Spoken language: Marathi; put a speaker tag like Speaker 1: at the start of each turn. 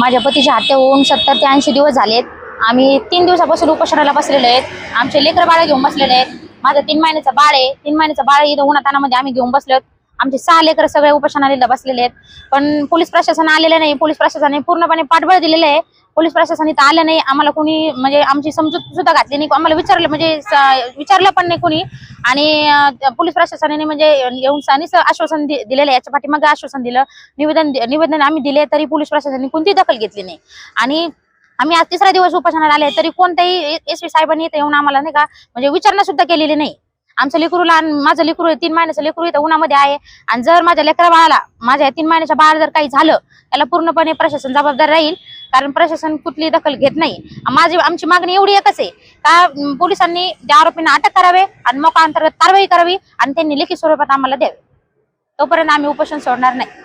Speaker 1: माझ्या पतीची हत्या होऊन 70 ते 80 दिवस झालेत। आम्ही 3 दिवसापासून उपोषणाला बसलेलो आहेत। आमचे लेकर बाळ घेऊन बसलेले आहेत। माझं 3 महिन्याचं बाळ आहे। 3 महिन्याचं बाळ इथं उन्हातानामध्ये आम्ही घेऊन बसलोत। आमचे 6 लेकर सगळे उपोषणाला बसलेले आहेत, पण पोलीस प्रशासन आलेलं नाही। पोलीस प्रशासनाने पूर्णपणे पाठबळ दिलेलं आहे। पोलीस प्रशासन इथं आलं नाही, आम्हाला कोणी म्हणजे आमची समजूत सुद्धा घातली नाही, आम्हाला विचारलं म्हणजे विचारलं पण नाही कोणी। आणि पोलीस प्रशासनाने म्हणजे येऊन आश्वासन दिलेलं, याच्या पाठीमागे आश्वासन दिलं, निवेदन आम्ही दिले, तरी पोलीस प्रशासनाने कोणती दखल घेतली नाही। आणि आम्ही आज 3रा दिवस उपोषणाला आले, तरी कोणत्याही एसपी साहेबांनी इथं येऊन आम्हाला नाही का म्हणजे विचारणा सुद्धा केलेली नाही। आमचं लेकरू लहान, माझं लेकरू 3 महिन्याचं लेकरू इथं उन्हामध्ये आहे, आणि जर माझ्या लेकरा बाळाला, माझ्या 3 महिन्याच्या बाळाला जर काही झालं, त्याला पूर्णपणे प्रशासन जबाबदार राहील, कारण प्रशासन कुठली दखल घेत नाही। आमची मागणी एवढी एकच आहे का पोलिसांनी त्या आरोपींना अटक करावे आणि मोका अंतर्गत कारवाई करावी आणि त्यांनी लेखी स्वरूपात आम्हाला द्यावे, तोपर्यंत आम्ही उपोषण सोडणार नाही।